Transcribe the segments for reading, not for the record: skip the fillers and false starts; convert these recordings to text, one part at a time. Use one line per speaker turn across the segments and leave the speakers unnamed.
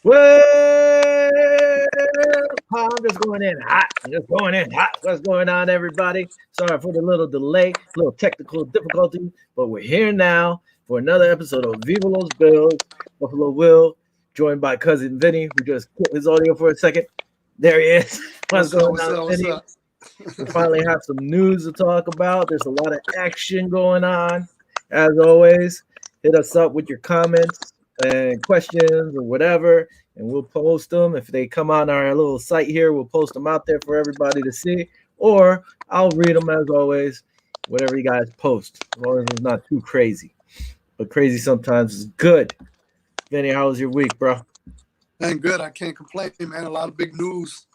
Well, I'm just going in hot. I'm just going in hot. What's going on, everybody? Sorry for the little delay, little technical difficulty, but we're here now for another episode of Viva Los Bills. Buffalo Will, joined by cousin Vinny, who just quit his audio for a second. There he is. What's
What's up?
going
What's
on,
up? What's
Vinny?
up?
We finally have some news to talk about. There's a lot of action going on. As always, hit us up with your comments and questions or whatever, and we'll post them. If they come on our little site here, we'll post them out there for everybody to see, or I'll read them as always, whatever you guys post, as long as it's not too crazy. But crazy sometimes is good. Vinny, how was your week, bro?
Man, good. I can't complain, man. A lot of big news,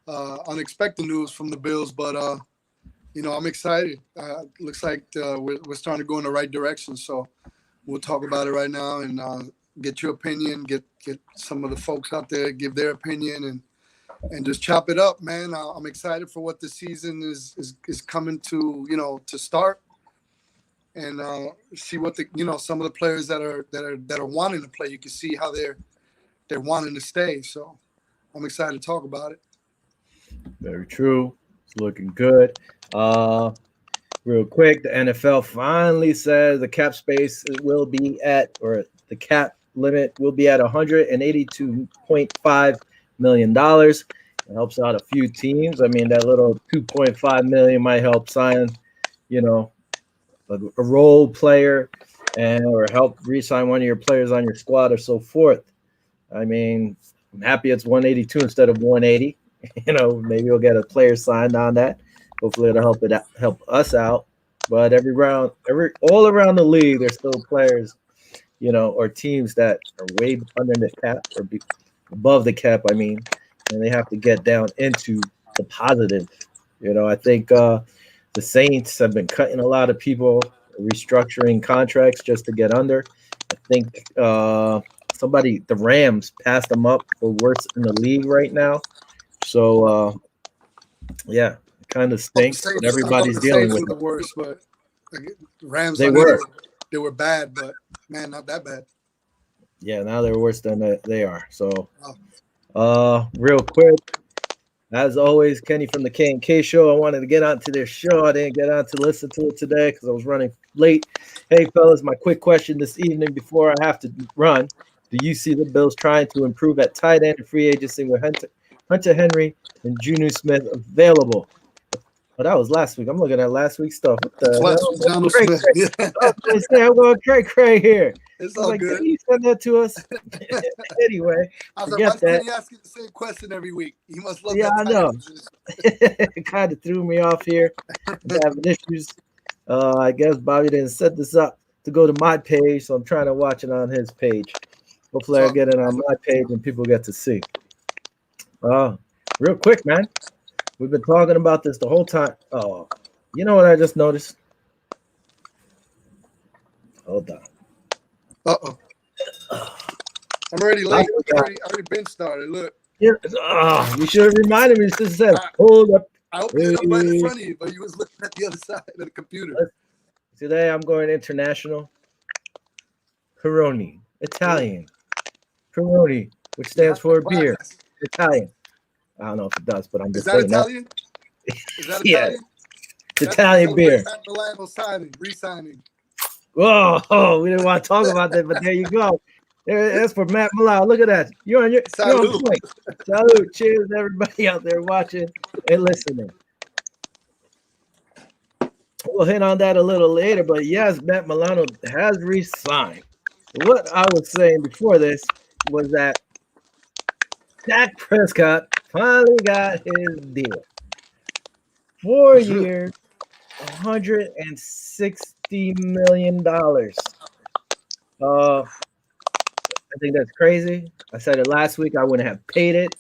unexpected news from the Bills, but I'm excited. Looks like we're starting to go in the right direction. So we'll talk about it right now and get your opinion, get some of the folks out there, give their opinion, and just chop it up, man. I'm excited for what the season is coming to, to start, and see what some of the players that are wanting to play. You can see how they're wanting to stay. So I'm excited to talk about it.
Very true. It's looking good. Real quick, the NFL finally says the cap space will be at, or the cap limit will be at $182.5 million. It helps out a few teams. I mean, that little $2.5 million might help sign, a role player or help re-sign one of your players on your squad or so forth. I mean, I'm happy it's 182 instead of 180. Maybe we'll get a player signed on that. Hopefully it'll help us out. But all around the league, there's still players, or teams that are way under the cap or above the cap. I mean, and they have to get down into the positive. I think the Saints have been cutting a lot of people, restructuring contracts just to get under. I think the Rams passed them up for worst in the league right now. So, yeah, it kind of stinks, but everybody's dealing with it.
The worst, but Rams,
they were
bad, but man, not that bad.
Yeah, now they're worse than they are. So, real quick, as always, Kenny from the K&K Show. I wanted to get onto their show. I didn't get on to listen to it today because I was running late. Hey, fellas, my quick question this evening before I have to run. Do you see the Bills trying to improve at tight end and free agency with Hunter Henry and Juju Smith available? Oh, that was last week. I'm looking at last week's stuff. What the hell? I'm going cray here.
It's all good.
Can you send that to us? Anyway,
forget that. He asks you the same question every week. He must love
that. Yeah, I know. It kind of threw me off here. I'm having issues. I guess Bobby didn't set this up to go to my page, so I'm trying to watch it on his page. Hopefully, I get it on my page and people get to see. Real quick, man. We've been talking about this the whole time. Oh, you know what I just noticed? Hold on.
Uh-oh. I'm already late. I already been started. Look.
Yeah. You should have reminded me. Just said, hold up.
I opened it up right in front of you, but you was looking at the other side of the computer.
Today, I'm going international. Peroni. Italian. Peroni, which stands for beer. Italian. I don't know if it does, but I'm just saying
Italian?
That.
Is that
Yeah.
Italian?
It's Italian beer.
Matt Milano re-signing.
Oh, we didn't want to talk about that, but there you go. That's for Matt Milano. Look at that. You're on point. Salute. Cheers to everybody out there watching and listening. We'll hit on that a little later, but yes, Matt Milano has re-signed. What I was saying before this was that Dak Prescott finally got his deal. 4 years, $160 million. I think that's crazy. I said it last week. I wouldn't have paid it.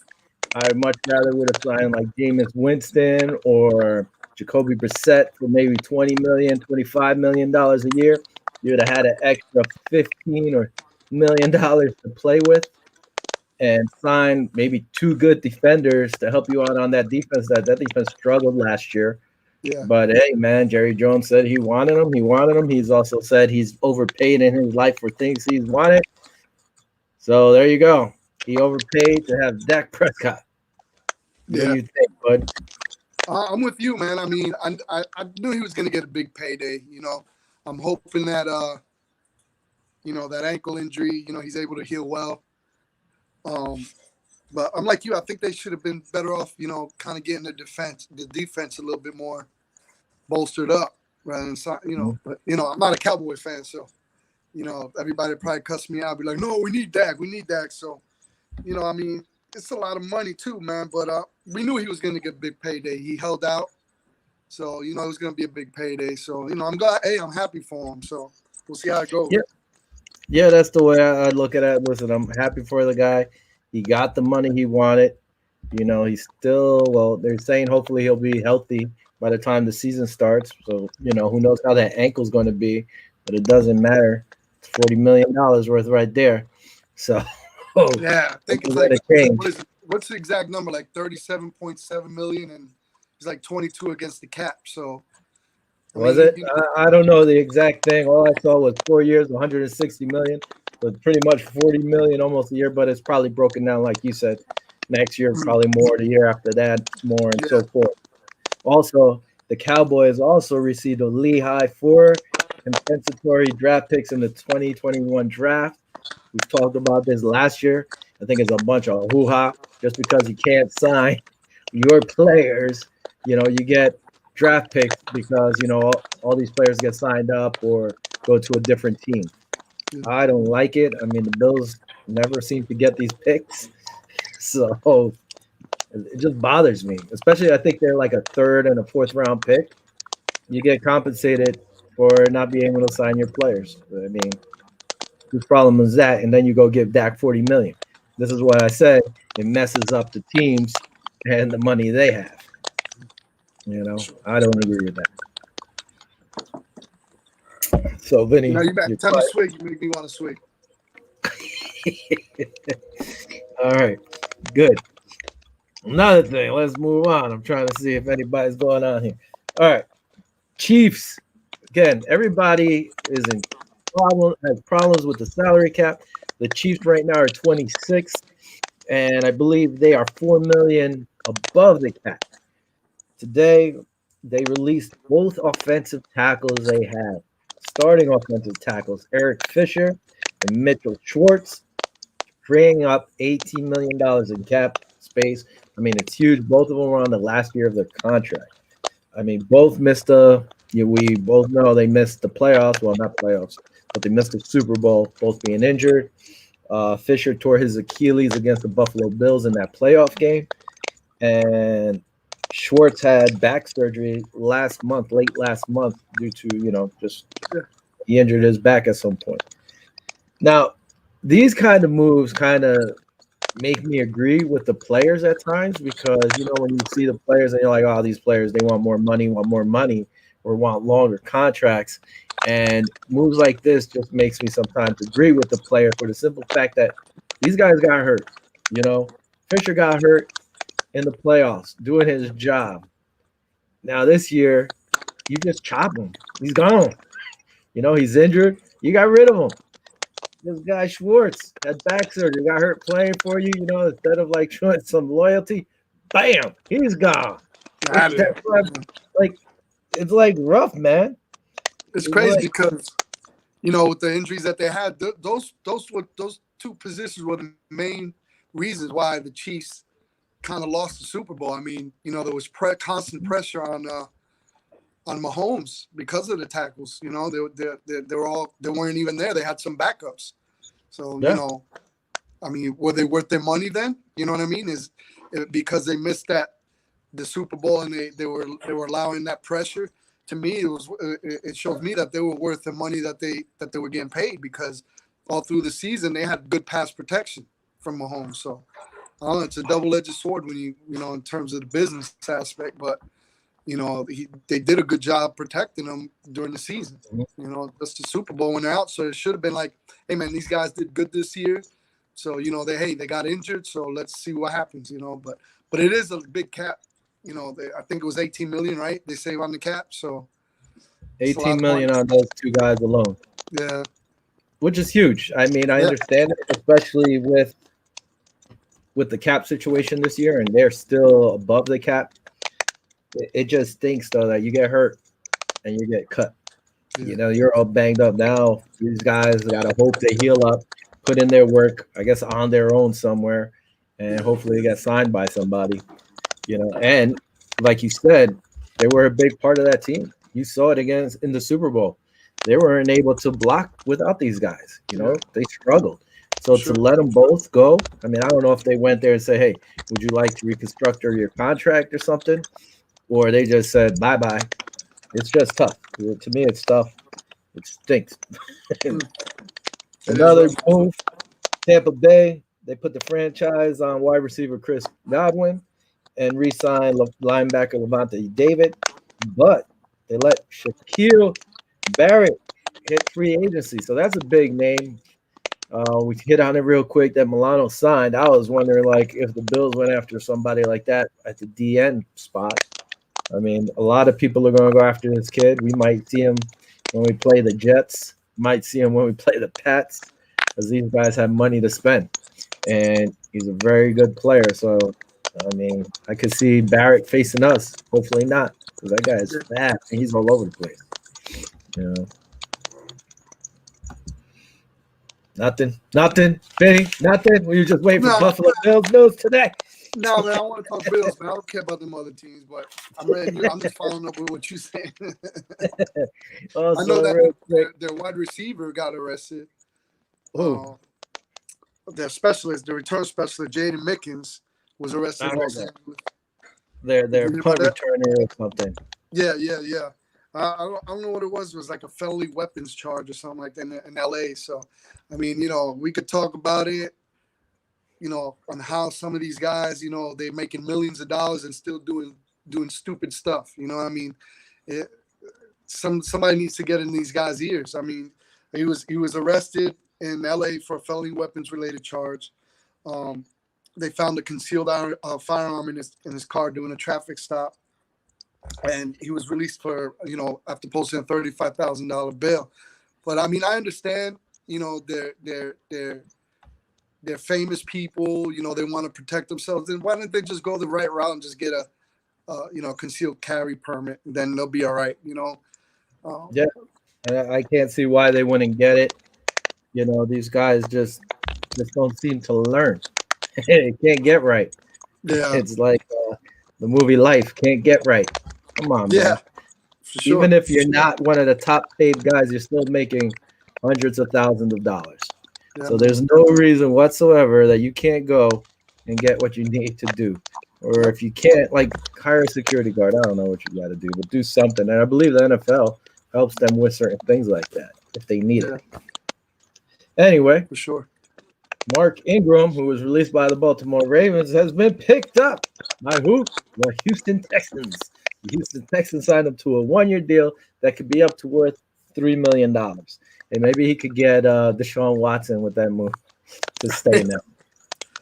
I much rather would have signed like Jameis Winston or Jacoby Brissett for maybe $20 million, $25 million a year. You would have had an extra $15 million to play with. And sign maybe two good defenders to help you out on that defense. That defense struggled last year.
Yeah.
But hey, man, Jerry Jones said he wanted him. He's also said he's overpaid in his life for things he's wanted. So there you go. he overpaid to have Dak Prescott. What do you think, bud?
I'm with you, man. I mean, I knew he was going to get a big payday. I'm hoping that that ankle injury, he's able to heal well. But I'm like you. I think they should have been better off, kind of getting the defense a little bit more bolstered up rather than, But I'm not a Cowboy fan, so everybody probably cuss me out, be like, no, we need Dak. So, I mean, it's a lot of money too, man. But we knew he was going to get a big payday. He held out. So, it was going to be a big payday. So, I'm glad. Hey, I'm happy for him. So we'll see how it goes.
Yeah, that's the way I look at it. Listen, I'm happy for the guy. He got the money he wanted. He's still, they're saying hopefully he'll be healthy by the time the season starts. So, who knows how that ankle's going to be, but it doesn't matter. It's $40 million worth right there. So,
yeah, I think it's like, what's the exact number? Like 37.7 million, and he's like 22 against the cap. So,
was it? I don't know the exact thing. All I saw was 4 years, 160 million. So pretty much 40 million almost a year, but it's probably broken down, like you said. Next year, probably more. The year after that, more, and so forth. Also, the Cowboys also received a Lehigh 4 compensatory draft picks in the 2021 draft. We've talked about this last year. I think it's a bunch of hoo-ha. Just because you can't sign your players, you get draft picks because, all these players get signed up or go to a different team. I don't like it. I mean, the Bills never seem to get these picks. So it just bothers me, especially I think they're like a third and a fourth round pick. You get compensated for not being able to sign your players. I mean, whose problem is that? And then you go give Dak 40 million. This is what I said. It messes up the teams and the money they have. I don't agree with that. So, Vinny,
you back. Time to swig. You make me want to swig.
All right, good. Another thing, let's move on. I'm trying to see if anybody's going on here. All right, Chiefs. Again, everybody has problems with the salary cap. The Chiefs right now are 26th, and I believe they are $4 million above the cap. Today, they released both offensive tackles they have. Starting offensive tackles, Eric Fisher and Mitchell Schwartz, freeing up $18 million in cap space. I mean, it's huge. Both of them were on the last year of their contract. I mean, both missed we both know they missed the playoffs. Well, not playoffs, but they missed the Super Bowl, both being injured. Fisher tore his Achilles against the Buffalo Bills in that playoff game. And Schwartz had back surgery late last month, due to, he injured his back at some point. Now, these kind of moves kind of make me agree with the players at times because, when you see the players and you're like, oh, these players, they want more money, or want longer contracts. And moves like this just makes me sometimes agree with the player for the simple fact that these guys got hurt. Fisher got hurt in the playoffs doing his job. Now this year, you just chop him. He's gone. He's injured. You got rid of him. This guy Schwartz had back surgery, got hurt playing for you. Instead of like showing some loyalty, bam, he's gone. It's like rough, man.
It's crazy because with the injuries that they had, those two positions were the main reasons why the Chiefs kind of lost the Super Bowl. I mean, there was constant pressure on Mahomes because of the tackles. They weren't even there. They had some backups. So I mean, were they worth their money then? You know what I mean? Is it because they missed the Super Bowl and they were allowing that pressure? To me, it shows me that they were worth the money that they were getting paid because all through the season they had good pass protection from Mahomes. So it's a double-edged sword when you in terms of the business aspect, but they did a good job protecting them during the season. That's the Super Bowl when they're out. So it should have been like, hey man, these guys did good this year. So they got injured. So let's see what happens. But it is a big cap. I think it was 18 million, right? They save on the cap. So
18 million on those two guys alone.
Yeah.
Which is huge. I mean, I understand it, especially with with the cap situation this year, and they're still above the cap. It just stinks though that you get hurt and you get cut.
Yeah.
You know, you're all banged up now. These guys got to hope they heal up, put in their work, I guess, on their own somewhere, and hopefully get signed by somebody. You know, and like you said, they were a big part of that team. You saw it against in the Super Bowl. They weren't able to block without these guys. You know, they struggled. So to let them both go, I mean, I don't know if they went there and say, "Hey, would you like to reconstruct your contract or something?" Or they just said, "Bye-bye." It's just tough. To me, it's tough. It stinks. Another move, Tampa Bay. They put the franchise on wide receiver Chris Godwin and re-signed linebacker Levante David, but they let Shaquille Barrett hit free agency. So that's a big name. We hit on it real quick that Milano signed. I was wondering, like, if the Bills went after somebody like that at the DN spot. I mean, a lot of people are going to go after this kid. We might see him when we play the Jets. Might see him when we play the Pats, because these guys have money to spend. And he's a very good player. So, I mean, I could see Barrett facing us. Hopefully not, because that guy is fast and he's all over the place. You know. Nothing, Benny, nothing. We were just waiting for Buffalo Bills news today.
No, man, I want to talk Bills, man. I don't care about them other teams, but I'm just following up with what you're saying. I know that their wide receiver got arrested. Their specialist, the return specialist, Jaden Mickens, was arrested in Los Angeles.
Their punt returner or something.
Yeah. I don't know what it was. It was like a felony weapons charge or something like that in L.A. So, I mean, you know, we could talk about it, you know, on how some of these guys, you know, they're making millions of dollars and still doing stupid stuff. You know what I mean? Somebody needs to get in these guys' ears. I mean, he was arrested in L.A. for a felony weapons related charge. They found a concealed firearm in his car during a traffic stop. And he was released for, you know, after posting a $35,000 bail. But I mean, I understand, you know, they're famous people, you know, they want to protect themselves. Then why don't they just go the right route and just get a, you know, concealed carry permit? And then they'll be all right, you know.
Yeah, I can't see why they wouldn't get it. You know, these guys just don't seem to learn. They can't get right.
Yeah,
it's like the movie Life, can't get right. Come on, man. Sure. Even if you're not one of the top paid guys, you're still making hundreds of thousands of dollars. Yeah. So there's no reason whatsoever that you can't go and get what you need to do. Or if you can't, like, hire a security guard. I don't know what you got to do, but do something. And I believe the NFL helps them with certain things like that if they need it. Anyway,
for sure.
Mark Ingram, who was released by the Baltimore Ravens, has been picked up by who? The Houston Texans. The Houston Texans signed him to a one-year deal that could be up to worth $3 million. And maybe he could get Deshaun Watson with that move to stay now.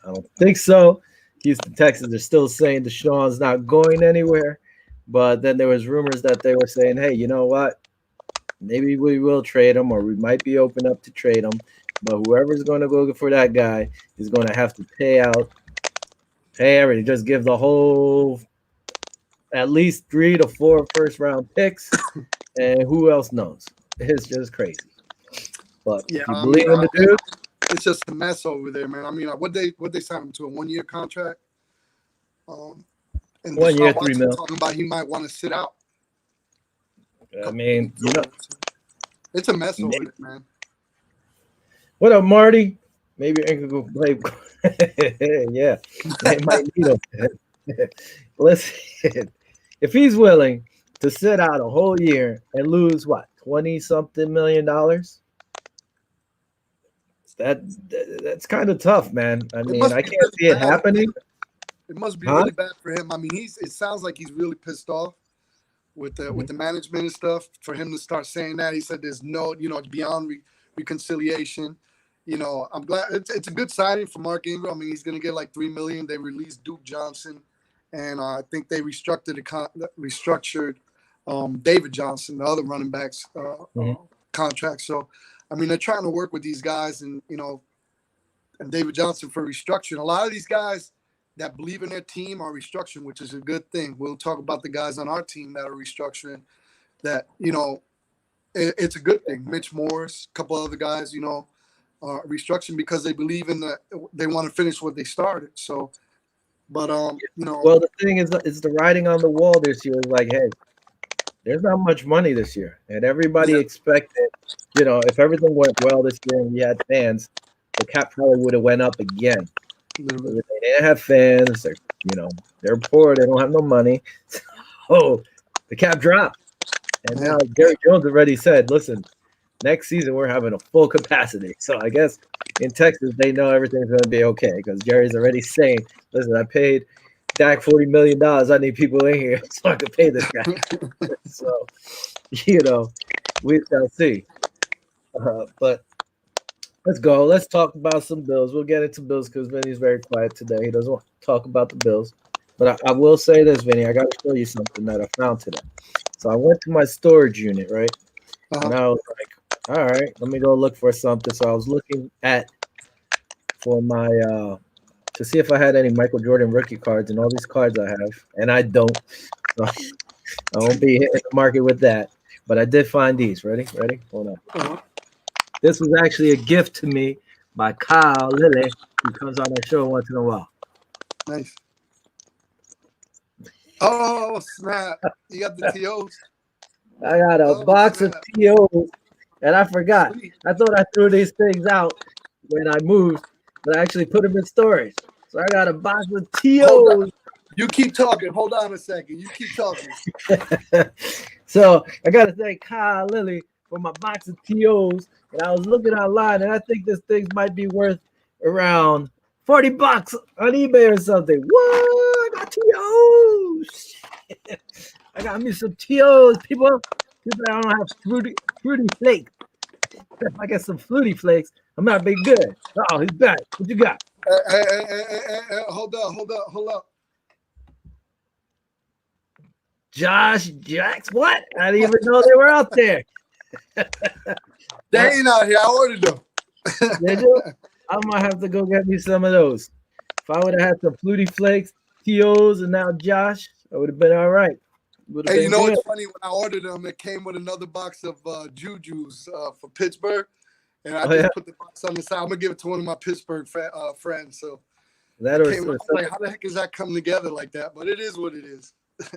I don't think so. Houston Texans are still saying Deshaun's not going anywhere. But then there was rumors that they were saying, hey, you know what? Maybe we will trade him, or we might be open up to trade him. But whoever's going to go for that guy is going to have to pay everything. Just give the whole at least 3 to 4 first-round picks, and who else knows? It's just crazy. But if you believe in the dude,
it's just a mess over there, man. I mean, what they signed him to, a one-year contract? And
1 year, $3 million.
Talking about he might want to sit out.
I mean, you know,
it's a mess over there, man.
What up, Marty? Maybe I could go play. Yeah, they might need him. Listen, if he's willing to sit out a whole year and lose what, $20-something million, that's kind of tough, man. I mean, I can't see it happening.
It must be really bad for him. I mean, it sounds like he's really pissed off with the management and stuff. For him to start saying that, he said there's no, you know, it's beyond reconciliation. You know, I'm glad it's a good signing for Mark Ingram. I mean, he's going to get like $3 million. They released Duke Johnson, and I think they restructured David Johnson, the other running backs contract. So, I mean, they're trying to work with these guys, and you know, David Johnson for restructuring. A lot of these guys that believe in their team are restructuring, which is a good thing. We'll talk about the guys on our team that are restructuring. That it's a good thing. Mitch Morris, a couple other guys, are restructuring because they believe they want to finish what they started. So, but
Well, the thing is, it's the writing on the wall this year. Is like, hey, there's not much money this year, and everybody expected, if everything went well this year and we had fans, the cap probably would have went up again. They didn't have fans. They're poor. They don't have no money. So the cap dropped. And now Jerry Jones already said, listen, next season we're having a full capacity. So I guess in Texas they know everything's going to be okay because Jerry's already saying, listen, I paid Dak $40 million. I need people in here so I can pay this guy. So, we shall see. But let's go. Let's talk about some Bills. We'll get into Bills because Vinny's very quiet today. He doesn't want to talk about the Bills. But I will say this, Vinny. I got to show you something that I found today. So I went to my storage unit, right? And I was like, all right, let me go look for something. So I was looking for my to see if I had any Michael Jordan rookie cards, and all these cards I have, and I don't. So I won't be hitting the market with that. But I did find these. Ready? Hold on. This was actually a gift to me by Kyle Lilly, who comes on our show once in a while.
Nice. Oh, snap. You got the TOs?
I got a box of TOs, and I forgot. I thought I threw these things out when I moved, but I actually put them in storage. So I got a box of TOs.
You keep talking. Hold on a second. You keep talking.
So I got to thank Kyle Lilly for my box of TOs, and I was looking online, and I think this thing might be worth around $40 on eBay or something. What? I got TOs. I got me some TOs, people. I don't have fruity flakes. If I get some fruity flakes, I might be good. Oh, he's back. What you got?
Hey, hold up.
Josh Jacks, what? I didn't even know they were out there.
They ain't out here. I ordered them.
Did you? I might have to go get me some of those. If I would have had some Flutie Flakes, TOs, and now Josh, I would have been all right.
Hey, what's funny? When I ordered them, it came with another box of Juju's for Pittsburgh. And I just put the box on the side. I'm going to give it to one of my Pittsburgh friends. So
that
I'm like, how the heck is that coming together like that? But it is what it is.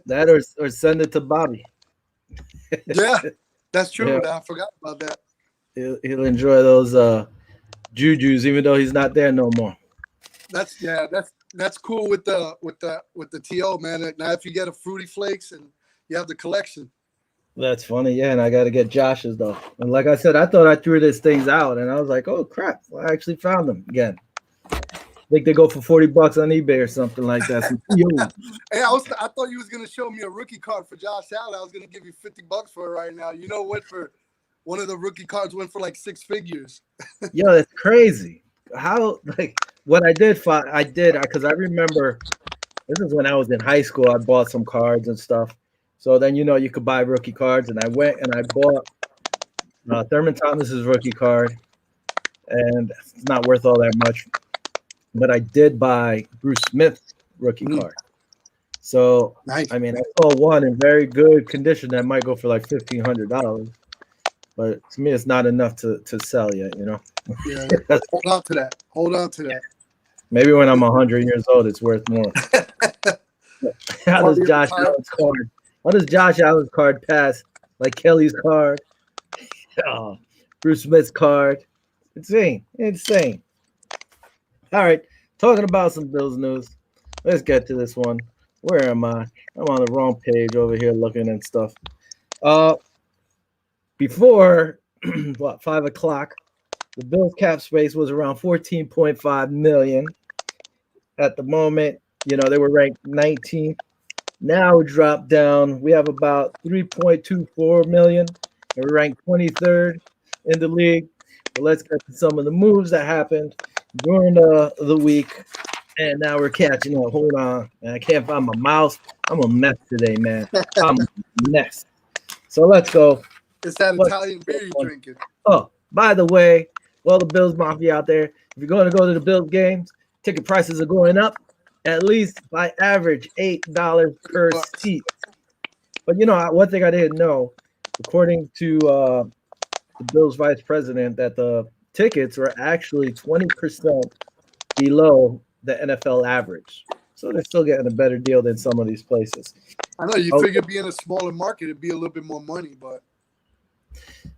That or send it to Bobby.
Yeah, that's true. Yeah. I forgot about that.
He'll enjoy those Juju's, even though he's not there no more.
That's cool with the TO, man. Now if you get a Fruity Flakes and you have the collection.
That's funny, yeah. And I got to get Josh's though. And like I said, I thought I threw these things out, and I was like, oh crap! I actually found them again. I think they go for $40 on eBay or something like that.
Hey, I thought you was gonna show me a rookie card for Josh Allen. I was gonna give you $50 for it right now. You know what? For one of the rookie cards went for like 6 figures.
Yo, that's crazy. How what I did because I remember this is when I was in high school. I bought some cards and stuff. So then you could buy rookie cards, and I went and I bought Thurman Thomas's rookie card, and it's not worth all that much. But I did buy Bruce Smith's rookie card. So nice. I mean, I saw one in very good condition that might go for like $1,500, but to me, it's not enough to sell yet.
Yeah, hold on to that.
Maybe when I'm 100 years old, it's worth more. How does Josh Allen's card pass like Kelly's card? Oh, Bruce Smith's card. Insane. All right, talking about some Bills news. Let's get to this one. Where am I? I'm on the wrong page over here looking and stuff. Before 5 o'clock, the Bills cap space was around 14.5 million. At the moment, they were ranked 19th. Now it dropped down. We have about 3.24 million. And we're ranked 23rd in the league. But let's get to some of the moves that happened during the week. And now we're catching up. Hold on. I can't find my mouse. I'm a mess today, man. I'm a mess. So let's go.
It's that Italian beer you're drinking.
Oh, by the way, Well, the Bills Mafia out there, if you're going to go to the Bills games, ticket prices are going up at least by average $8 per
But
seat. But one thing I didn't know, according to the Bills vice president, that the tickets were actually 20% below the NFL average. So they're still getting a better deal than some of these places.
I know you
Oh,
figure being a smaller market, it'd be a little bit more money, but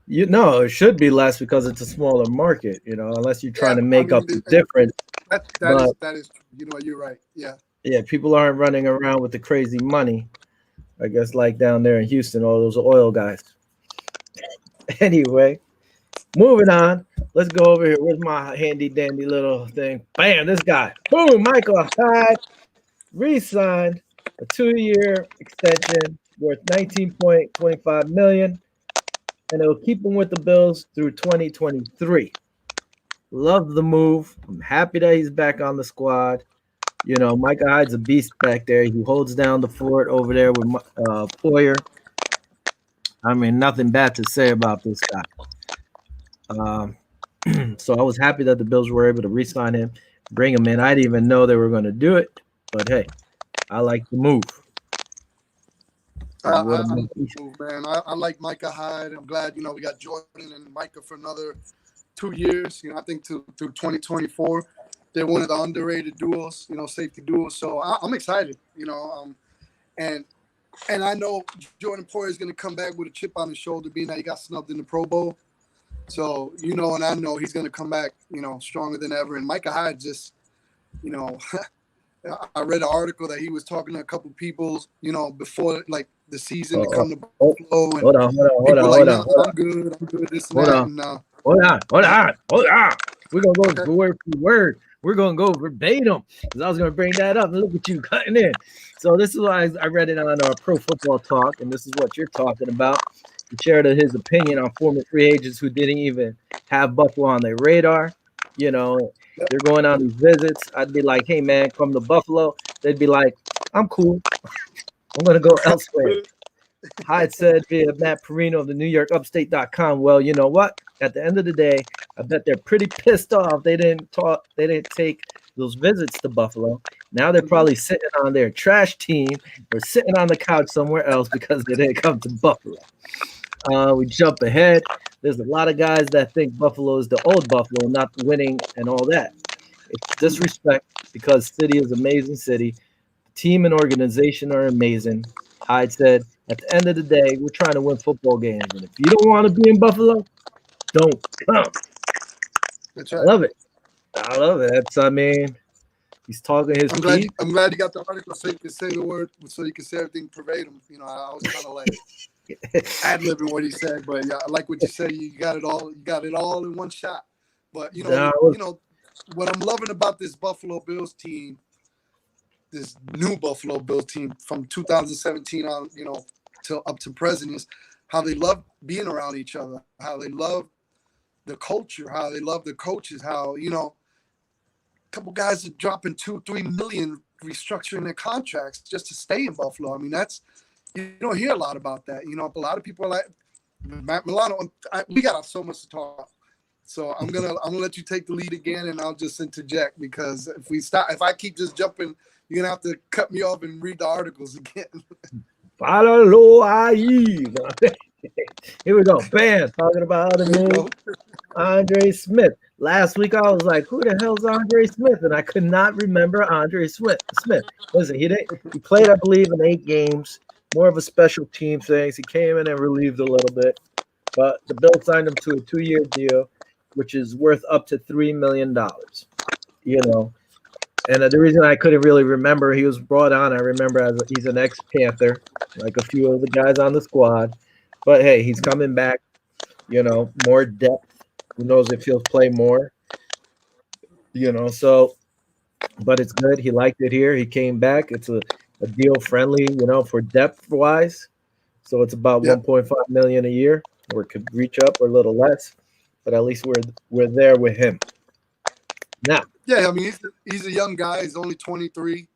it should be less because it's a smaller market, unless you're trying
yeah,
to
I
make up
mean
the difference.
that
But
is you know you're right. Yeah.
yeah, people aren't running around with the crazy money, I guess, like down there in Houston, all those oil guys. Anyway, moving on. Let's go over here. Where's my handy dandy little thing? Bam, this guy. Boom, Michael Hyde re-signed a 2-year extension worth 19.25 million, and it'll keep him with the Bills through 2023. Love the move. I'm happy that he's back on the squad. Micah Hyde's a beast back there. He holds down the fort over there with Poyer. I mean, nothing bad to say about this guy. Um, so I was happy that the Bills were able to re-sign him, bring him in. I didn't even know they were going to do it, but hey, I like the move.
I like the move, man. I like Micah Hyde. I'm glad we got Jordan and Micah for another 2 years. I think through 2024, they're one of the underrated duos. Safety duos. So I'm excited. And I know Jordan Poyer is going to come back with a chip on his shoulder, being that he got snubbed in the Pro Bowl. So and I know he's going to come back, stronger than ever. And Micah Hyde just, I read an article that he was talking to a couple people, before like the season to come to Buffalo. And
hold on.
I'm good, this and that. And,
hold on. We're going to go word for word. We're going to go verbatim because I was going to bring that up. And look at you cutting in. So this is why I read it on Pro Football Talk, and this is what you're talking about. He shared his opinion on former free agents who didn't even have Buffalo on their radar. They're going on these visits. I'd be like, hey, man, come to Buffalo. They'd be like, I'm cool. I'm going to go elsewhere. Hyde said via Matt Perino of the NewYorkUpstate.com. Well, you know what? At the end of the day, I bet they're pretty pissed off. They didn't take those visits to Buffalo. Now they're probably sitting on their trash team or sitting on the couch somewhere else because they didn't come to Buffalo. We jump ahead. There's a lot of guys that think Buffalo is the old Buffalo, not winning and all that. It's disrespect because city is an amazing city. The team and organization are amazing. Hyde said, at the end of the day, we're trying to win football games. And if you don't want to be in Buffalo, don't come.
That's right.
I love it. He's talking his piece.
I'm glad you got the article so you can say the word, so you can say everything verbatim. I was kind of like ad-libbing what he said, but yeah, I like what you said. You got it all. You got it all in one shot. But what I'm loving about this Buffalo Bills team, this new Buffalo Bills team from 2017 on, till up to present, is how they love being around each other, how they love the culture, how they love the coaches, how a couple guys are dropping $2-3 million restructuring their contracts just to stay in Buffalo. I mean, that's, you don't hear a lot about that. A lot of people are like Matt Milano. We got so much to talk. So I'm gonna let you take the lead again, and I'll just interject because if I keep just jumping, you're gonna have to cut me off and read the articles again.
Here we go. Bam, talking about other moves. Andre Smith. Last week I was like, who the hell's Andre Smith? And I could not remember Andre Smith. Listen, he played, I believe, in 8 games. More of a special team thing. He came in and relieved a little bit. But the Bills signed him to a 2-year deal, which is worth up to $3 million. And the reason I couldn't really remember, he was brought on, I remember, he's an ex-Panther, like a few of the guys on the squad. But hey, he's coming back, more depth. Who knows if he'll play more, so, but it's good. He liked it here. He came back. It's a deal friendly, for depth wise. So it's about 1.5 million a year, or it could reach up or a little less, but at least we're there with him. Now,
yeah, I mean, he's a young guy. He's only 23.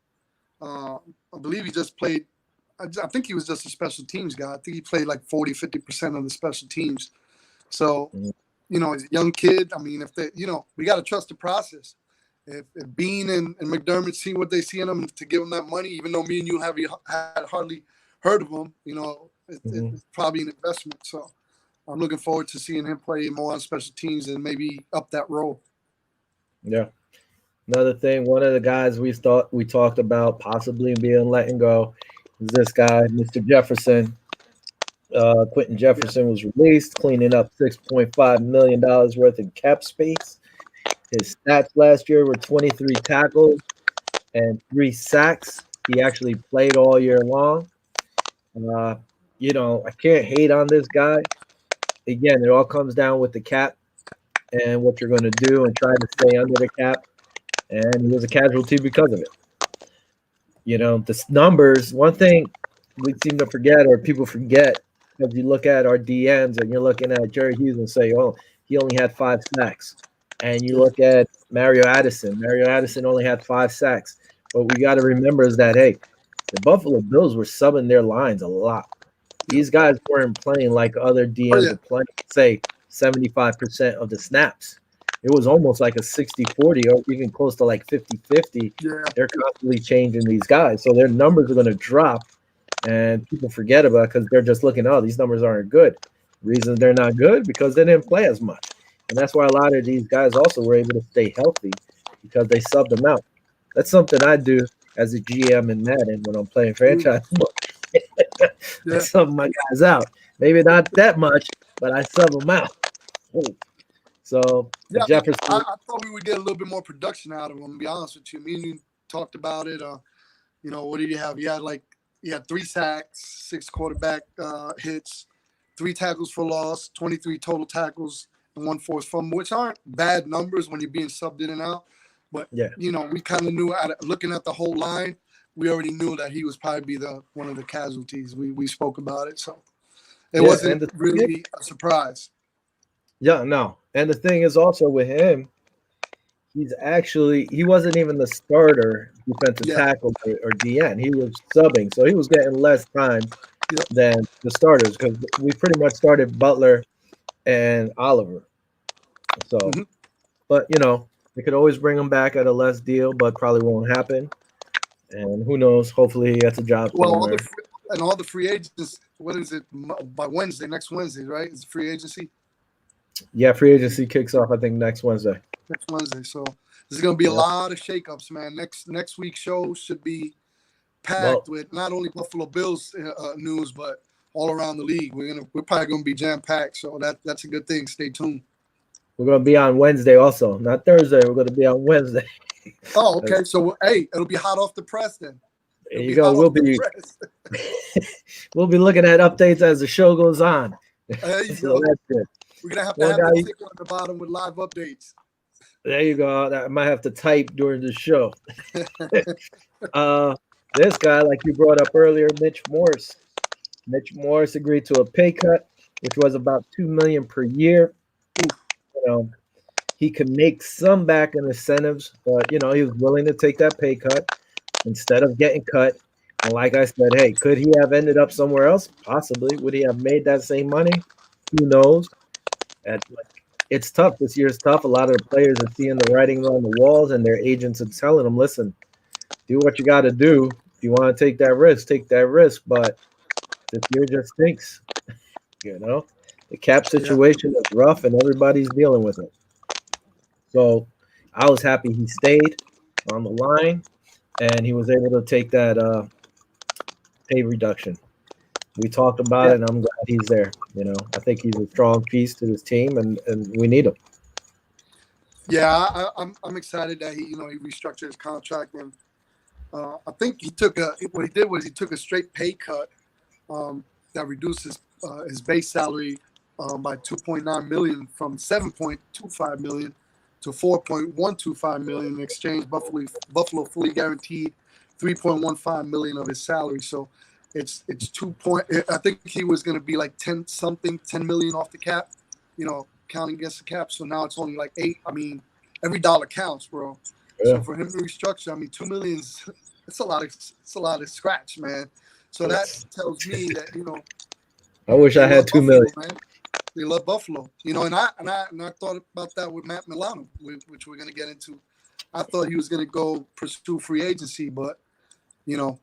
I believe he just played. I think he was just a special teams guy. I think he played like 40-50% of the special teams. So, he's a young kid. I mean, if they, we got to trust the process. If Bean and McDermott see what they see in him to give him that money, even though me and you had hardly heard of him, it's probably an investment. So I'm looking forward to seeing him play more on special teams and maybe up that role.
Yeah. Another thing, one of the guys we talked about possibly being letting go is this guy, Mr. Jefferson. Quentin Jefferson was released, cleaning up $6.5 million worth of cap space. His stats last year were 23 tackles and 3 sacks. He actually played all year long. I can't hate on this guy. Again, it all comes down with the cap and what you're going to do and try to stay under the cap. And he was a casualty because of it. The numbers, one thing we seem to forget or people forget, as you look at our DNs and you're looking at Jerry Hughes and say, oh, he only had 5 sacks. And you look at Mario Addison. Mario Addison only had 5 sacks. What we got to remember is that, hey, the Buffalo Bills were subbing their lines a lot. These guys weren't playing like other DMs were playing, say, 75% of the snaps. It was almost like a 60-40 or even close to like 50-50.
Yeah.
They're constantly changing these guys. So their numbers are going to drop, and people forget about it because they're just looking, oh, these numbers aren't good. Reason they're not good because they didn't play as much. And that's why a lot of these guys also were able to stay healthy because they subbed them out. That's something I do as a GM in Madden when I'm playing franchise. I sub my guys out. Maybe not that much, but I sub them out. So Jefferson,
I thought we would get a little bit more production out of him. To be honest with you, me and you talked about it. What did he have? He had 3 sacks, 6 quarterback hits, 3 tackles for loss, 23 total tackles, and 1 forced fumble, which aren't bad numbers when you're being subbed in and out. But we kind of knew, looking at the whole line, we already knew that he was probably one of the casualties. We spoke about it, so it wasn't really a surprise.
Yeah, no. And the thing is also with him, he wasn't even the starter defensive tackle or DN. He was subbing, so he was getting less time than the starters because we pretty much started Butler and Oliver. So, but they could always bring him back at a less deal, but probably won't happen. And who knows? Hopefully, he gets a job.
Well, all the free agents. What is it by Wednesday? Next Wednesday, right? It's free agency.
Yeah, free agency kicks off, I think, next Wednesday.
Next Wednesday. So there's going to be a lot of shakeups, man. Next week's show should be packed with not only Buffalo Bills news, but all around the league. We're probably going to be jam packed. So that's a good thing. Stay tuned.
We're going to be on Wednesday also, not Thursday. We're going to be on Wednesday.
Oh, okay. So hey, it'll be hot off the press then.
There you go. We'll be looking at updates as the show goes on.
There you
so
go.
That's good.
We're gonna have to have a sticker on the bottom with live updates.
There you go. I might have to type during the show. This guy, like you brought up earlier, Mitch Morse. Mitch Morse agreed to a pay cut, which was about $2 million per year. He could make some back in incentives, but he was willing to take that pay cut instead of getting cut. And like I said, hey, could he have ended up somewhere else? Possibly. Would he have made that same money? Who knows? It's tough. This year's tough. A lot of the players are seeing the writing on the walls, and their agents are telling them, listen, do what you got to do. If you want to take that risk, take that risk. But this year just stinks. The cap situation is rough, and everybody's dealing with it. So I was happy he stayed on the line, and he was able to take that pay reduction. We talked about it, and I'm glad he's there. I think he's a strong piece to this team, and we need him.
Yeah, I'm excited that he restructured his contract, and I think he took a straight pay cut that reduced his base salary by $2.9 million from $7.25 million to $4.125 million. In exchange, Buffalo fully guaranteed $3.15 million of his salary. So it's 2 point. I think he was going to be like 10 million off the cap, counting against the cap. So now it's only like 8. I mean, every dollar counts, bro. Yeah. So for him to restructure, I mean, $2 million, it's a lot of scratch, man. So that tells me that,
I wish I had $2 million.
Man. They love Buffalo. You know, and I thought about that with Matt Milano, which we're going to get into. I thought he was going to go pursue free agency, but, you know,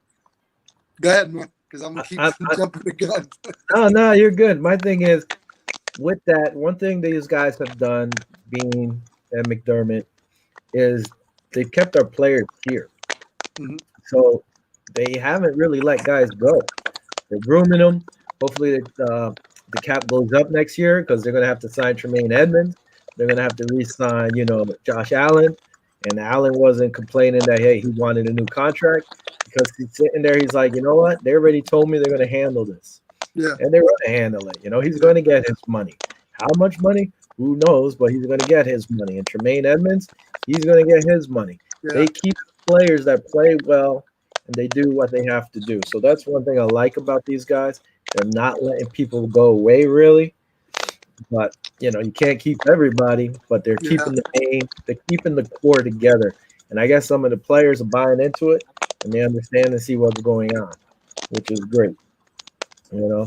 go ahead, man, because I'm going to keep jumping the gun.
No, you're good. My thing is, with that, one thing these guys have done, Bean and McDermott, is they've kept our players here.
Mm-hmm.
So they haven't really let guys go. They're grooming them. Hopefully the cap goes up next year because they're going to have to sign Tremaine Edmonds. They're going to have to re-sign, Josh Allen. And Allen wasn't complaining that, hey, he wanted a new contract because he's sitting there. He's like, you know what? They already told me they're going to handle this.
Yeah.
And they're going to handle it. He's going to get his money. How much money? Who knows? But he's going to get his money. And Tremaine Edmonds, he's going to get his money. Yeah. They keep players that play well, and they do what they have to do. So that's one thing I like about these guys. They're not letting people go away, really. But, you can't keep everybody, but they're keeping the main, they're keeping the core together. And I guess some of the players are buying into it, and they understand and see what's going on, which is great. Now,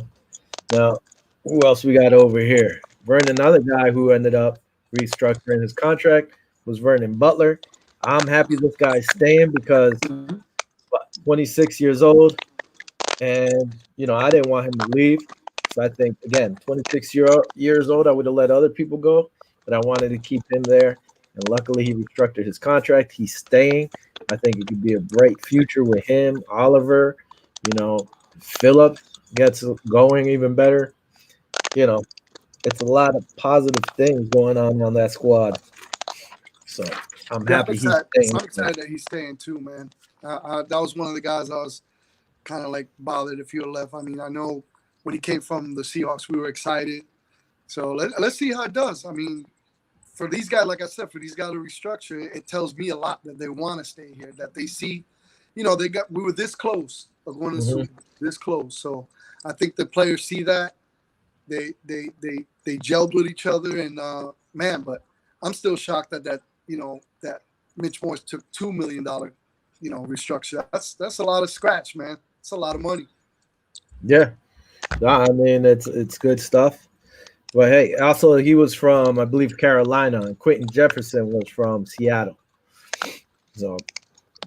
who else we got over here? Vernon, another guy who ended up restructuring his contract was Vernon Butler. I'm happy this guy's staying because 26 years old, and, I didn't want him to leave. So I think, again, 26 years old, I would have let other people go, but I wanted to keep him there. And luckily, he restructured his contract. He's staying. I think it could be a bright future with him, Oliver, Phillips gets going even better. It's a lot of positive things going on that squad. So I'm happy he's staying.
I'm excited that he's staying too, man. That was one of the guys I was kind of like bothered if you had left. I mean, I know when he came from the Seahawks, we were excited. So let's see how it does. I mean, for these guys, like I said, for these guys to restructure, it tells me a lot that they want to stay here, that they see, we were this close of going to the Super Bowl, this close. So I think the players see that. They gelled with each other, and man, but I'm still shocked that Mitch Morse took $2 million, restructure. That's a lot of scratch, man. It's a lot of money.
Yeah. I mean, it's good stuff. But hey, also he was from, I believe, Carolina, and Quentin Jefferson was from Seattle. So,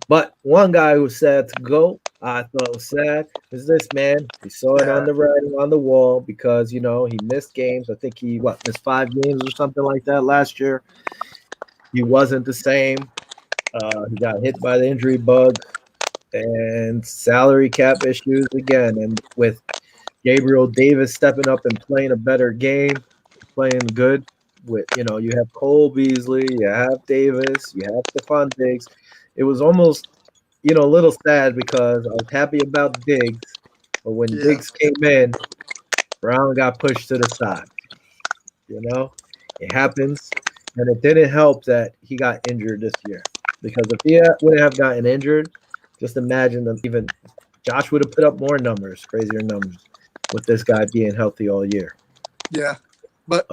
but one guy who was sad to go, I thought was sad, is this man. We saw it on the writing on the wall because, he missed games. I think he missed 5 games or something like that last year. He wasn't the same. He got hit by the injury bug and salary cap issues again. And with Gabriel Davis stepping up and playing a better game, playing good with, you have Cole Beasley, you have Davis, you have Stephon Diggs. It was almost, a little sad because I was happy about Diggs, but when Diggs came in, Brown got pushed to the side. It happens, and it didn't help that he got injured this year because if he wouldn't have gotten injured, just imagine that even Josh would have put up more numbers, crazier numbers, with this guy being healthy all year.
Yeah, but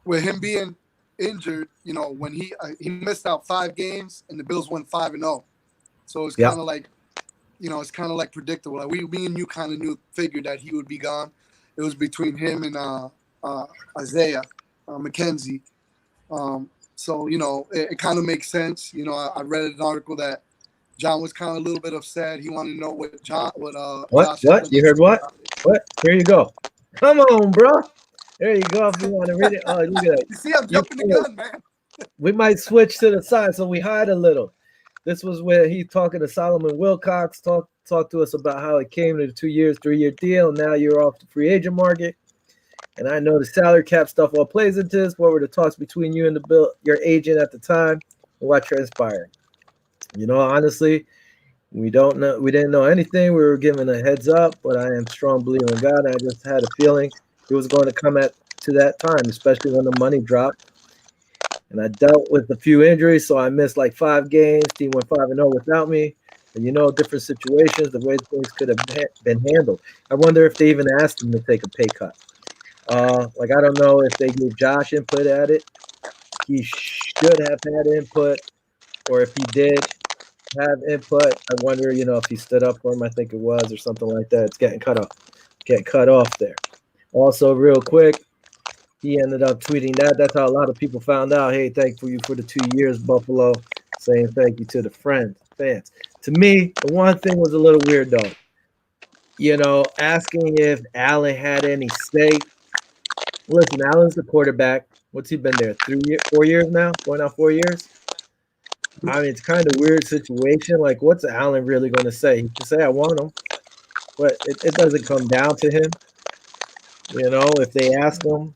with him being injured, when he missed out 5 games and the Bills went 5-0, so it's kind of like, it's kind of like predictable. Like me and you kind of figured that he would be gone. It was between him and Isaiah McKenzie. So it kind of makes sense. I read an article that John was kind of a little bit upset. He wanted to know what Josh.
What? You heard what? What? Here you go. Come on, bro. There you go. If you want to read it. Oh, look at that.
You see, I'm jumping the gun, man.
We might switch to the side so we hide a little. This was where he talking to Solomon Wilcox, talked to us about how it came to the 2 years, 3-year deal. Now you're off the free agent market. And I know the salary cap stuff all plays into this. What were the talks between you and your agent at the time? And what transpired? Honestly, we didn't know anything. We were given a heads up, but I am a strong believer in God. I just had a feeling it was going to come to that time, especially when the money dropped. And I dealt with a few injuries, so I missed like 5 games. Team went 5-0 without me. And different situations, the way things could have been handled. I wonder if they even asked him to take a pay cut. I don't know if they gave Josh input at it. He should have had input, or if he did have input, I wonder, if he stood up for him, I think it was, or something like that. It's getting cut off there. Also, real quick, he ended up tweeting that. That's how a lot of people found out. Hey, thankful you for the 2 years, Buffalo. Saying thank you to the fans. To me, the one thing was a little weird though. Asking if Allen had any say. Listen, Allen's the quarterback. What's he been there? 4 years now? Going on 4 years? I mean, it's kind of weird situation. Like, what's Allen really going to say? He can say, I want him, but it doesn't come down to him. If they ask him,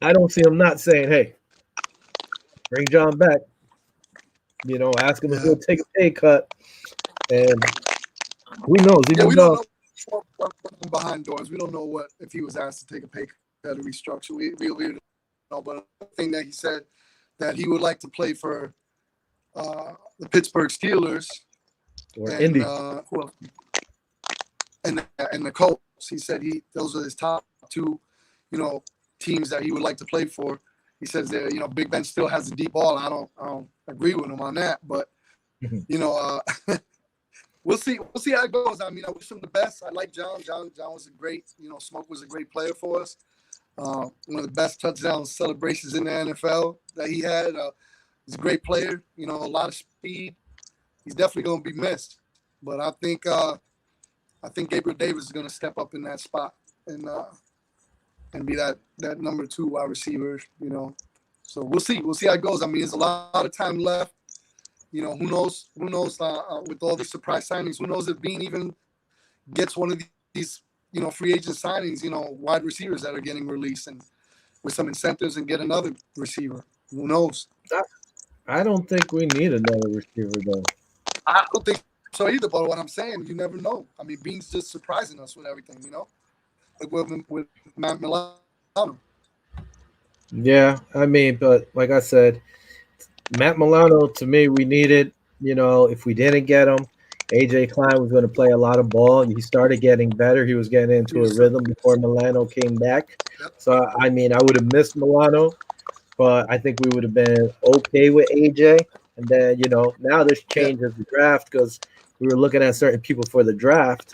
I don't see him not saying, hey, bring John back. Ask him if he'll take a pay cut. And who knows?
Yeah, we don't know what behind doors. We don't know what if he was asked to take a pay cut or restructure. We don't know. But the thing that he said that he would like to play for the Pittsburgh Steelers
or Indy.
And the Colts. He said those are his top two, teams that he would like to play for. He says that Big Ben still has a deep ball. I don't agree with him on that, but we'll see how it goes. I mean, I wish him the best. I like John. John was a great, Smoke was a great player for us. One of the best touchdown celebrations in the NFL that he had. He's a great player. A lot of speed. He's definitely going to be missed. But I think Gabriel Davis is going to step up in that spot and be that number 2 wide receiver. So we'll see. We'll see how it goes. I mean, there's a lot of time left. Who knows? With all the surprise signings, who knows if Bean even gets one of these, free agent signings, wide receivers that are getting released and with some incentives and get another receiver. Who knows?
I don't think we need another receiver, though.
I don't think so either, but what I'm saying, you never know. I mean, Bean's just surprising us with everything, like with Matt Milano.
Yeah, I mean, but like I said, Matt Milano, to me, we needed, if we didn't get him, AJ Klein was going to play a lot of ball. He started getting better. He was getting into a rhythm before Milano came back. So, I mean, I would have missed Milano, but I think we would have been okay with AJ. And then, now there's changes in the draft because we were looking at certain people for the draft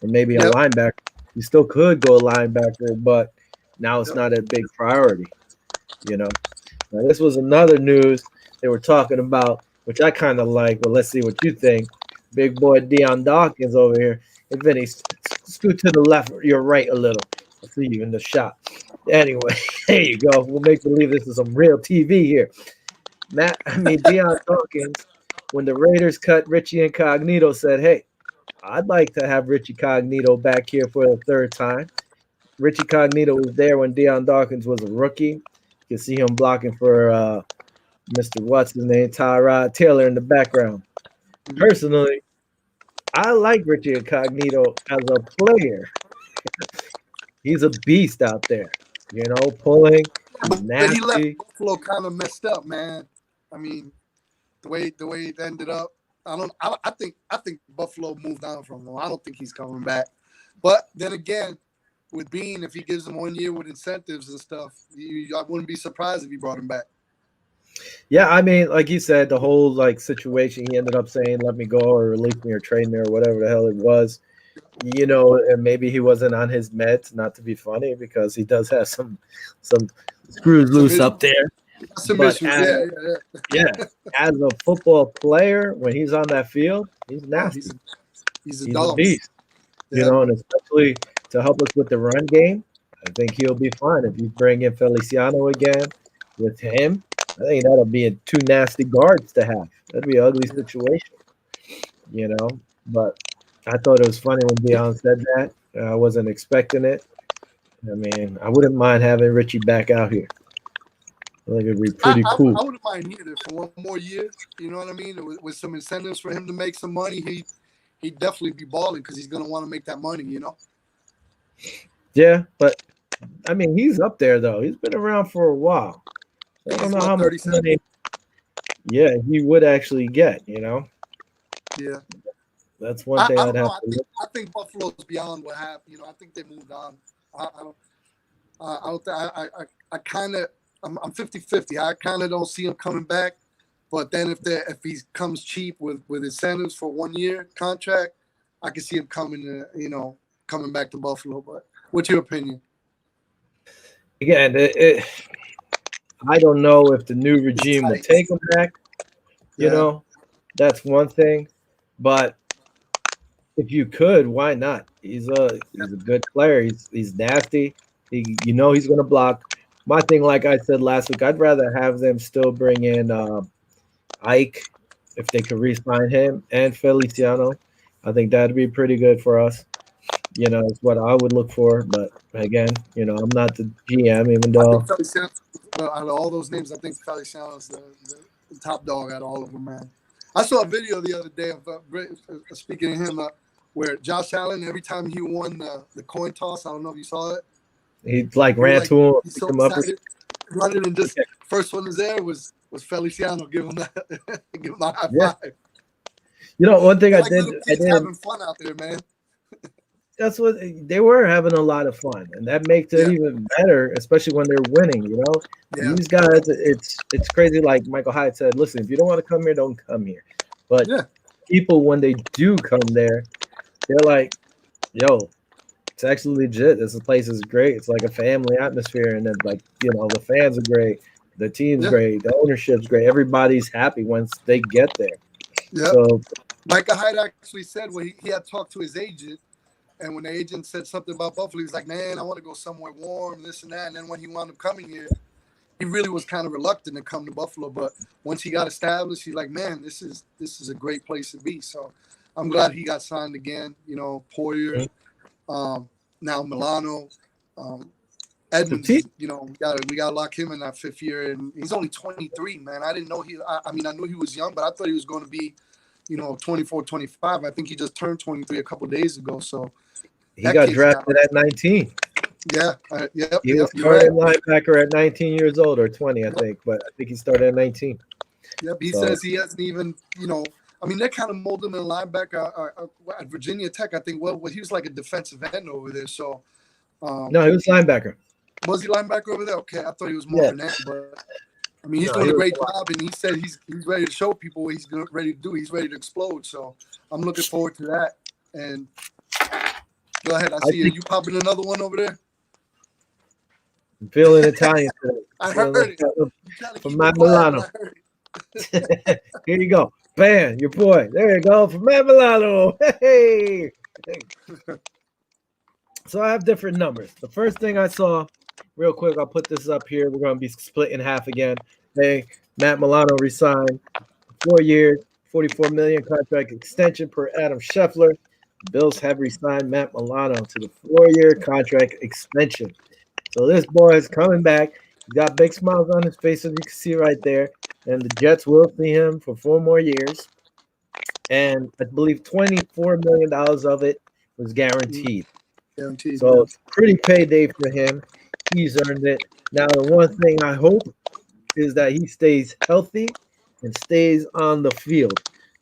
and maybe a linebacker. You still could go a linebacker, but now it's not a big priority, Now, this was another news they were talking about, which I kind of like, but let's see what you think. Big boy Deion Dawkins over here. Hey, Vinny, scoot to the left or your right a little. I'll see you in the shot. Anyway, there you go. We'll make believe this is some real TV here. Deion Dawkins, when the Raiders cut Richie Incognito, said, hey, I'd like to have Richie Cognito back here for the third time. Richie Cognito was there when Deion Dawkins was a rookie. You can see him blocking for Mr. What's his name, Tyrod Taylor in the background. Personally, I like Richie Incognito as a player. He's a beast out there, pulling. He's nasty.
But he left Buffalo kind of messed up, man. I mean, the way it ended up, I think Buffalo moved on from him. I don't think he's coming back. But then again, with Bean, if he gives him 1 year with incentives and stuff, I wouldn't be surprised if he brought him back.
Yeah, I mean, like you said, the whole situation, he ended up saying, let me go or release me or trade me or whatever the hell it was. And maybe he wasn't on his meds, not to be funny, because he does have some screws loose up there.
Some issues,
as a football player, when he's on that field, he's nasty.
He's a
beast. And especially to help us with the run game, I think he'll be fine. If you bring in Feliciano again with him, I think that'll be 2 nasty guards to have. That'd be an ugly situation, But I thought it was funny when Deion said that. I wasn't expecting it. I mean, I wouldn't mind having Richie back out here. I think it'd be pretty cool.
I wouldn't mind either for 1 more year. You know what I mean? With some incentives for him to make some money, he'd definitely be balling because he's going to want to make that money,
Yeah, but, I mean, he's up there, though. He's been around for a while. I don't know how much money he would actually get,
Yeah.
That's one thing I'd have
to look. I think Buffalo's beyond what happened. I think they moved on. I'm 50-50. I kind of don't see him coming back. But then if he comes cheap with incentives for 1 year contract, I can see him coming back to Buffalo. But what's your opinion?
again, I don't know if the new
It's
regime will
tight.
take him back. You
Yeah.
know, that's one thing. But if you could, why not? He's a good player. He's nasty. He's gonna block. My thing, like I said last week, I'd rather have them still bring in Ike if they could re-sign him and Feliciano. I think that'd be pretty good for us. It's what I would look for. But again, I'm not the GM, even
I think
though
Feliciano, out of all those names, I think Feliciano is the top dog out of all of them, man. I saw a video the other day of speaking of him, where Josh Allen, every time he won the coin toss, I don't know if you saw it.
he like
He was
ran
like,
to him,
he's
picked
so
him up.
excited, running, and just first one was there was Feliciano. Give him that, give him a high
Yeah,
five.
one thing
They're
I
like
did,
little
I
kids
did.
having fun out there, man.
That's what they were having a lot of fun, and that makes it
Yeah,
even better, especially when they're winning.
yeah,
These guys, it's crazy. Like Michael Hyatt said, listen, if you don't want to come here, don't come here. But
yeah,
people, when they do come there, they're like, yo, it's actually legit. This place is great. It's like a family atmosphere, and then like the fans are great, the team's
yeah,
great, the ownership's great. Everybody's happy once they get there.
yeah.
So
Micah Hyde actually said when he had talked to his agent, and when the agent said something about Buffalo, he was like, "Man, I want to go somewhere warm, this and that." And then when he wound up coming here, he really was kind of reluctant to come to Buffalo. But once he got established, he's like, "Man, this is a great place to be." So I'm glad he got signed again. Poyer, um, now Milano, um,
the
Edmonds
team,
is, we got to lock him in that 5th year, and he's only 23, man. I didn't know I mean, I knew he was young, but I thought he was going to be, 24, 25. I think he just turned 23 a couple of days ago. So
he
that
got
kid's got,
drafted at 19.
yeah, yep,
He was
yep, you're right.
starting linebacker at 19 years old or 20, I
Yep,
think, but I think he started at 19.
yep. He
So
says he hasn't even, I mean, they kind of molded him in linebacker at Virginia Tech. I think, well, he was like a defensive end over there. So,
no, he was linebacker.
was he linebacker over there? Okay, I thought he was more
Yeah,
of an end, but I mean, he's
no,
doing
he
a
was.
great job, and he said he's ready to show people what he's ready to do. He's ready to explode. So I'm looking forward to that. And go ahead. I
I
see you.
think
You popping another one over there?
I'm feeling Italian today.
I heard
Feeling
it.
Italian
You trying to
from
keep it
Matt
quiet, but
Milano.
I heard it.
Here you go. Bam, your boy. There you go. From Matt Milano. Hey. So I have different numbers. The first thing I saw, real quick, I'll put this up here. We're going to be split in half again. Hey, Matt Milano resigned 4 years, 44 million contract extension per Adam Scheffler. Bills have resigned Matt Milano to the 4-year contract extension. So this boy is coming back. He's got big smiles on his face, as you can see right there. And the Jets will see him for 4 more years. And I believe $24 million of it was guaranteed.
Guaranteed,
So
yeah.
it's a pretty payday for him. He's earned it. Now, the one thing I hope is that he stays healthy and stays on the field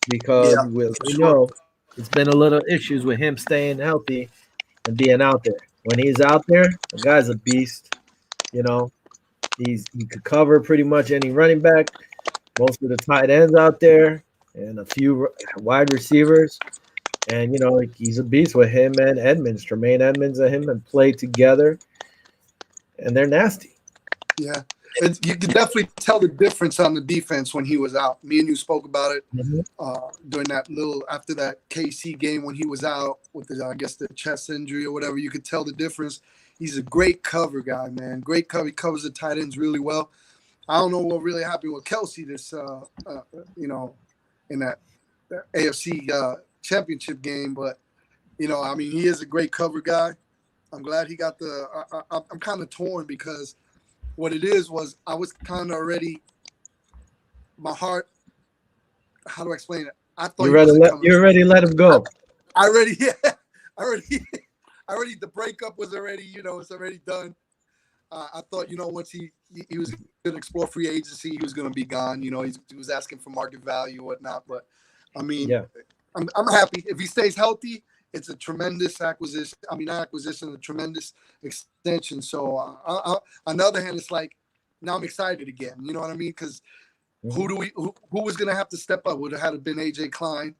because
Yeah, for
we
sure.
know it's been a little issues with him staying healthy and being out there. When he's out there, the guy's a beast. You know, he could cover pretty much any running back, most of the tight ends out there, and a few wide receivers. And he's a beast with him and Edmonds. Tremaine Edmonds and him have played together, and they're nasty.
Yeah. You could definitely tell the difference on the defense when he was out. Me and you spoke about it
Mhm.
during that after that KC game when he was out with I guess the chest injury or whatever. You could tell the difference. He's a great cover guy, man. Great cover. He covers the tight ends really well. I don't know what really happened with Kelsey this, in that AFC championship game, but I mean, he is a great cover guy. I'm glad he got I'm kind of torn because what it is was I was kind of already my heart. How do I explain it? I thought
You
he
ready?
wasn't coming
You
back.
already let him
I,
go.
I already, yeah, I already. The breakup was already, it's already done. I thought, once he was going to explore free agency, he was going to be gone. He was asking for market value or whatnot. But I mean,
Yeah.
I'm happy if he stays healthy. It's a tremendous acquisition. I mean, not acquisition, a tremendous extension. So on the other hand, it's like now I'm excited again. You know what I mean? Because
Mhm.
who was going to have to step up? Would have had to been AJ Klein.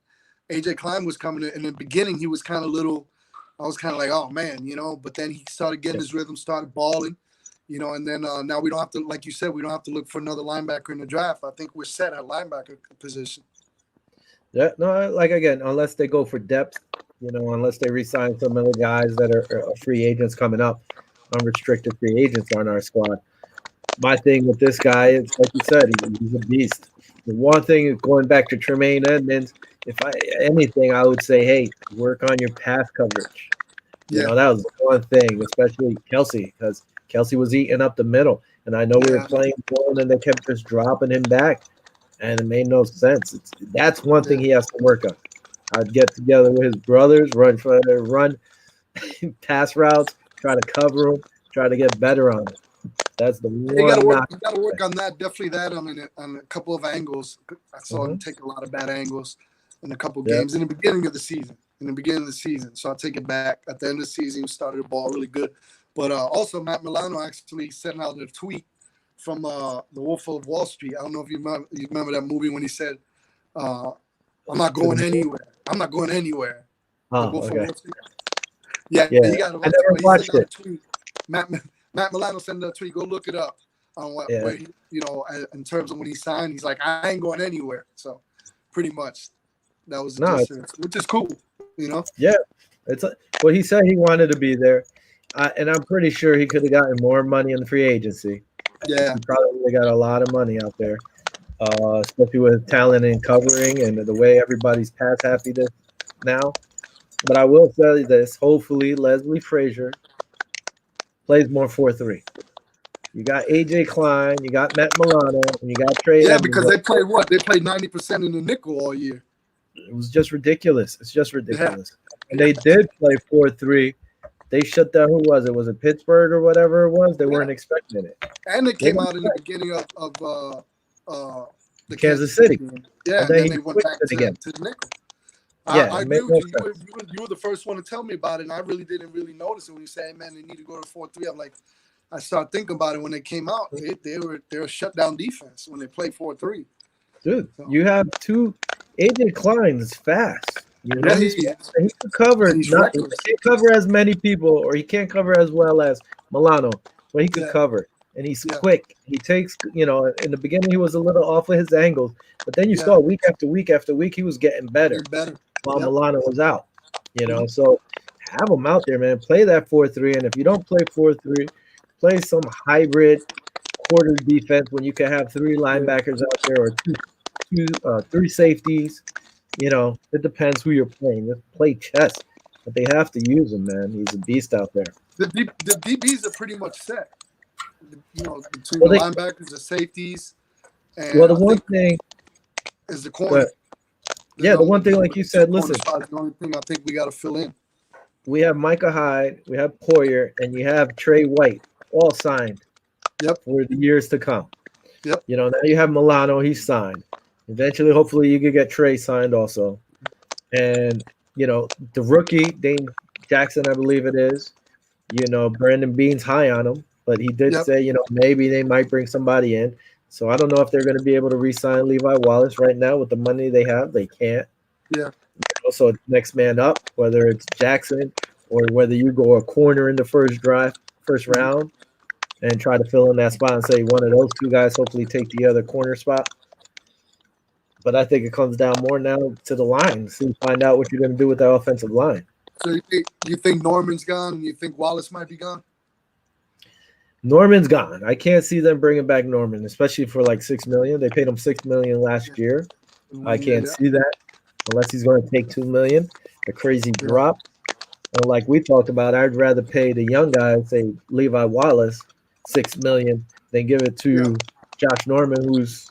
AJ Klein was coming in the beginning. He was kind of little. I was kind of like, oh man, But then he started getting
Yeah.
his rhythm, started balling. And then now we don't have to, like you said, we don't have to look for another linebacker in the draft. I think we're set at linebacker position.
Yeah, no, like again, unless they go for depth, unless they re-sign some of the guys that are free agents coming up, unrestricted free agents on our squad. My thing with this guy is, like you said, he's a beast. The one thing is going back to Tremaine Edmonds. If anything, I would say, hey, work on your pass coverage.
Yeah.
That was one thing, especially Kelsey, because Kelsey was eating up the middle. And I know we were playing zone, and they kept just dropping him back, and it made no sense. That's one thing he has to work on. I'd get together with his brothers, run pass routes, try to cover him, try to get better on it. That's the one.
You got to work on that. Definitely that on a couple of angles. I saw him take a lot of bad angles in a couple of games in the beginning of the season. So I'll take it back. At the end of the season, he started the ball really good. But also, Matt Milano actually sent out a tweet from The Wolf of Wall Street. I don't know if you remember that movie when he said, I'm not going anywhere. I'm not going anywhere.
Oh, okay.
Yeah.
I
never
watched it.
Matt Milano sent a tweet. Go look it up on where he, in terms of when he signed. He's like, I ain't going anywhere. So pretty much that was the distance, which is cool,
Yeah, it's he said he wanted to be there, and I'm pretty sure he could have gotten more money in the free agency.
Yeah,
he probably got a lot of money out there, especially with talent and covering and the way everybody's pass happy now. But I will tell you this: hopefully, Leslie Frazier plays more 4-3. You got AJ Klein, you got Matt Milano, and you got Trey.
Yeah, because they played what? They played 90% in the nickel all year.
It was just ridiculous. It's just ridiculous. Yeah. And they did play 4-3. They shut down. Who was it? Was it Pittsburgh or whatever it was? They weren't expecting it.
And it came out in the beginning of
the Kansas City.
Yeah, and then they went back to the nickel.
Yeah,
I agree with you. You were the first one to tell me about it, and I really didn't notice it when you said, "Man, they need to go to 4-3." I'm like, I started thinking about it when they came out. They were a shutdown defense when they played 4-3.
Dude, you have two. AJ Klein is fast. He can cover. He can't cover as many people, or he can't cover as well as Milano, but he could cover. And he's quick. He takes, in the beginning he was a little off with his angles, but then you saw week after week after week he was getting better. While Milano was out. So have him out there, man. Play that 4-3, and if you don't play 4-3, play some hybrid quarter defense when you can have three linebackers out there or three safeties. It depends who you're playing. Just play chess, but they have to use him, man. He's a beast out there.
The DBs are pretty much set. Between the linebackers, the safeties, and
the one thing
is the corner.
The one thing, like you said, listen.
The only thing I think we got to fill in.
We have Micah Hyde, we have Poyer, and you have Trey White, all signed.
Yep.
For the years to come.
Yep.
Now you have Milano, he's signed. Eventually, hopefully, you could get Trey signed also. And, the rookie, Dane Jackson, I believe it is. Brandon Bean's high on him, but he did say, maybe they might bring somebody in. So I don't know if they're going to be able to re-sign Levi Wallace right now with the money they have. They can't.
Yeah.
So next man up, whether it's Jackson or whether you go a corner in the first round and try to fill in that spot and say one of those two guys hopefully take the other corner spot. But I think it comes down more now to the line. So you find out what you're going to do with that offensive line.
So you think Norman's gone and you think Wallace might be gone?
Norman's gone. I can't see them bringing back Norman, especially for like $6 million. They paid him $6 million last year. I can't see that unless he's going to take $2 million. A crazy drop. And like we talked about, I'd rather pay the young guy, say Levi Wallace, $6 million than give it to Josh Norman, who's,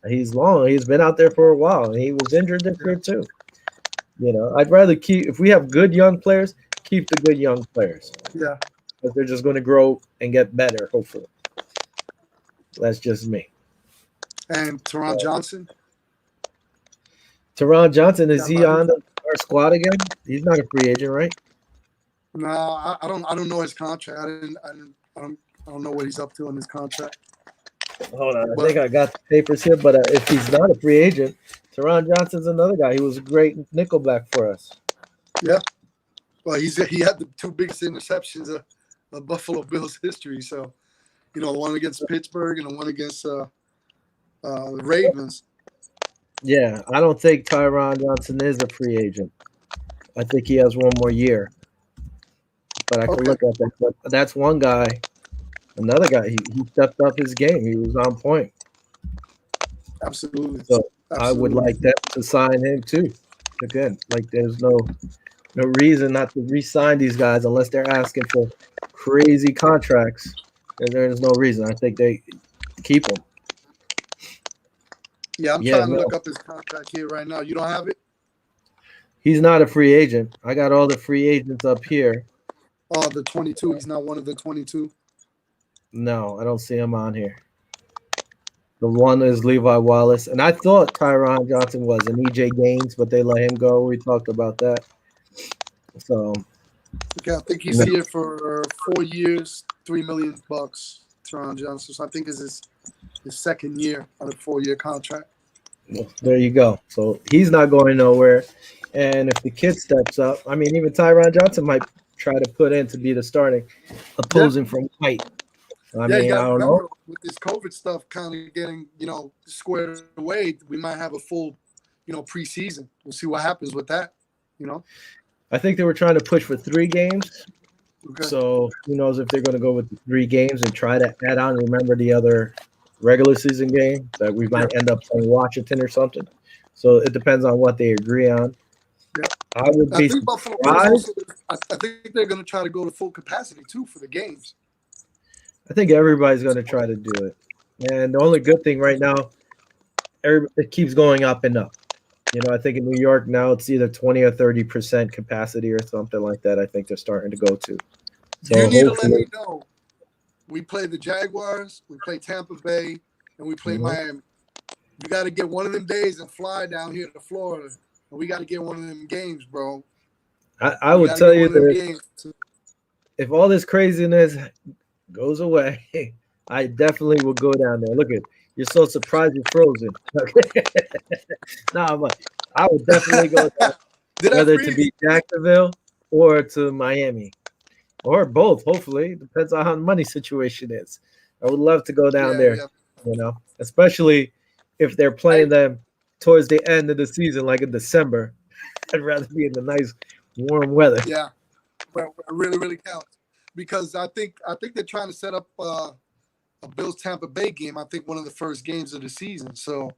he's been out there for a while, and he was injured this year too. I'd rather if we have good young players, keep the good young players.
Yeah.
Because they're just going to grow and get better, hopefully. That's just me.
And Tyron Johnson?
Tyron Johnson, is he on our squad again? He's not a free agent, right?
No, I don't know his contract. I don't know what he's up to in his contract.
Hold on, I think I got the papers here, but if he's not a free agent, Tyron Johnson's another guy. He was a great nickelback for us.
Yeah. Well, he had the two biggest interceptions Buffalo Bills history. So, the one against Pittsburgh and the one against the Ravens.
Yeah, I don't think Tyron Johnson is a free agent. I think he has one more year. But I could
Okay,
look at that. But that's one guy. Another guy, he stepped up his game. He was on point.
absolutely,
So I would
absolutely.
like them to sign him too. Again, like there's no reason not to re-sign these guys unless they're asking for crazy contracts. And there's no reason. I think they keep him.
Yeah, I'm
Yeah,
trying to
no,
look up his contract here right now. You don't have it?
he's not a free agent. I got all the free agents up here.
Oh, the 22. He's not one of the 22.
No, I don't see him on here. The one is Levi Wallace, and I thought Tyron Johnson was an EJ Gaines, but they let him go. We talked about that. So
Okay, I think he's here for 4 years, $3 million. Tyron Johnson. So I think it's his second year on a 4-year contract.
there you go. So he's not going nowhere. And if the kid steps up, I mean, even Tyron Johnson might try to put in to be the starting
Yeah,
opposing from White. I
yeah. You
mean, I
got to
don't know.
remember with this COVID stuff kind of getting squared away, we might have a full preseason. We'll see what happens with that.
I think they were trying to push for 3 games.
Okay.
So who knows if they're going to go with the 3 games and try to add on. Remember the other regular season game that we might end up playing Washington or something. So it depends on what they agree on.
Yeah.
I would
I
be
think Buffalo Bills
surprised.
also. I think they're going to try to go to full capacity too for the games.
I think everybody's going to try to do it. And the only good thing right now, it keeps going up and up. I think in New York now it's either 20 or 30% capacity or something like that. I think they're starting to go to. So
You need to let
hopefully,
me know. We play the Jaguars, we play Tampa Bay, and we play Miami. You got to get one of them days and fly down here to Florida, and we got to get one of them games, bro.
I would tell you that
Games.
if all this craziness goes away, I definitely will go down there. Look at you're so surprised you're frozen. No, but I would definitely go down, whether to be Jacksonville or to Miami or both. Hopefully, depends on how the money situation is. I would love to go down there, especially if they're playing them towards the end of the season, like in December. I'd rather be in the nice warm weather.
Yeah, well, it really, really counts because I think they're trying to set up a Bills Tampa Bay game. I think one of the first games of the season. So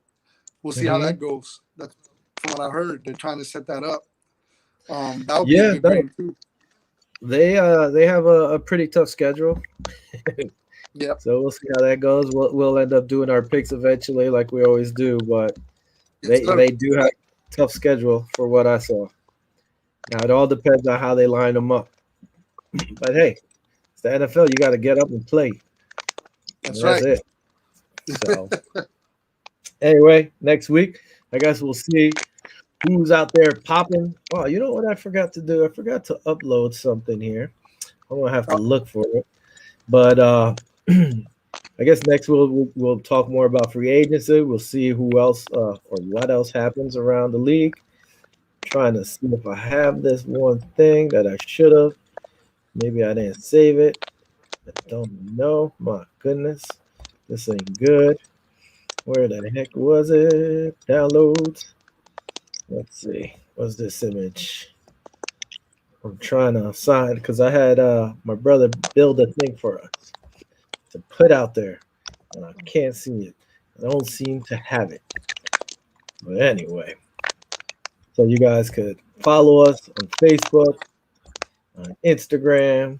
we'll see how that goes. That's from what I heard. They're trying to set that up. That would be a good game too.
They have a pretty tough schedule.
Yep.
So we'll see how that goes. We'll end up doing our picks eventually, like we always do. But they do have a tough schedule for what I saw. Now it all depends on how they line them up. But hey, it's the NFL. You got to get up and play.
That's right.
It. So anyway, next week, I guess we'll see who's out there popping. Oh, you know what I forgot to do? I forgot to upload something here. I'm gonna have to look for it. But I guess next we'll talk more about free agency. We'll see who else or what else happens around the league. Trying to see if I have this one thing that I should have. Maybe I didn't save it. I don't know. My goodness. This ain't good. Where the heck was it? Downloads. Let's see. What's this image? I'm trying to sign because I had my brother build a thing for us to put out there. And I can't see it. I don't seem to have it. But anyway. So you guys could follow us on Facebook, on Instagram,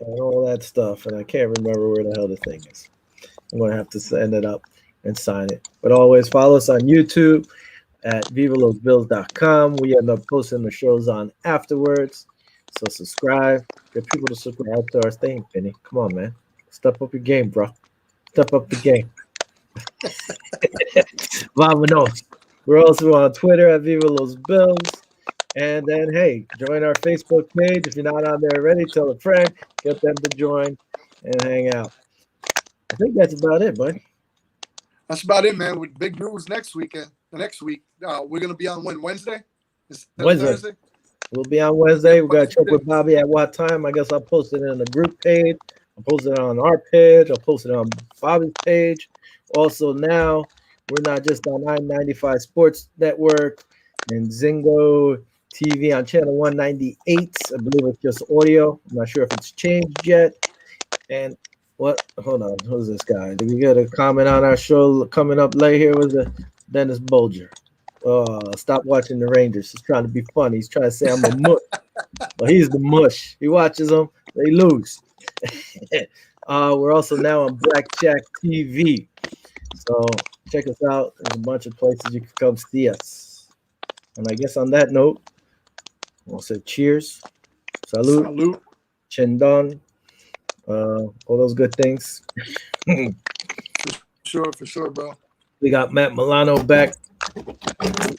and all that stuff. And I can't remember where the hell the thing is. I'm going to have to send it up and sign it. But always follow us on YouTube at vivalosbills.com. We end up posting the shows on afterwards. So subscribe. Get people to subscribe to our thing, Penny. Come on, man. Step up your game, bro. Step up the game. Vámonos. We're also on Twitter at Viva Los Bills. And then, hey, join our Facebook page. If you're not on there already, tell a friend. Get them to join and hang out. I think that's about it, bud.
That's about it, man. With big news next weekend. The next week, we're going to be on Wednesday?
Wednesday.
Thursday?
We'll be on Wednesday. We got to check with Bobby at what time. I guess I'll post it in the group page. I'll post it on our page. I'll post it on Bobby's page. Also, now we're not just on 995 Sports Network and Zingo TV on channel 198. I believe it's just audio. I'm not sure if it's changed yet. And what? Hold on. Who's this guy? Did we get a comment on our show coming up late here? Was it Dennis Bolger? Stop watching the Rangers. He's trying to be funny. He's trying to say I'm a mush. But he's the mush. He watches them. They lose. We're also now on Blackjack TV. So check us out. There's a bunch of places you can come see us. And I guess on that note, we'll say cheers. Salute.
Salute.
Chendon. All those good things.
For sure, bro.
We got Matt Milano back.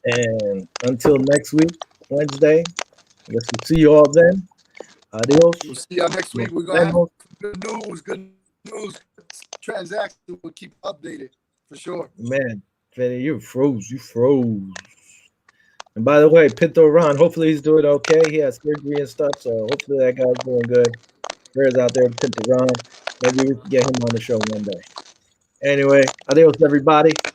And until next week, Wednesday, I guess we'll see you all then. Adios.
We'll see y'all next week. We're going to have good news. Transaction will keep updated for sure.
Man, Vinny, you froze. And by the way, Pinto Ron, hopefully he's doing okay. He has surgery and stuff, so hopefully that guy's doing good. Prayers out there, Pinto Ron. Maybe we can get him on the show one day. Anyway, adios, everybody.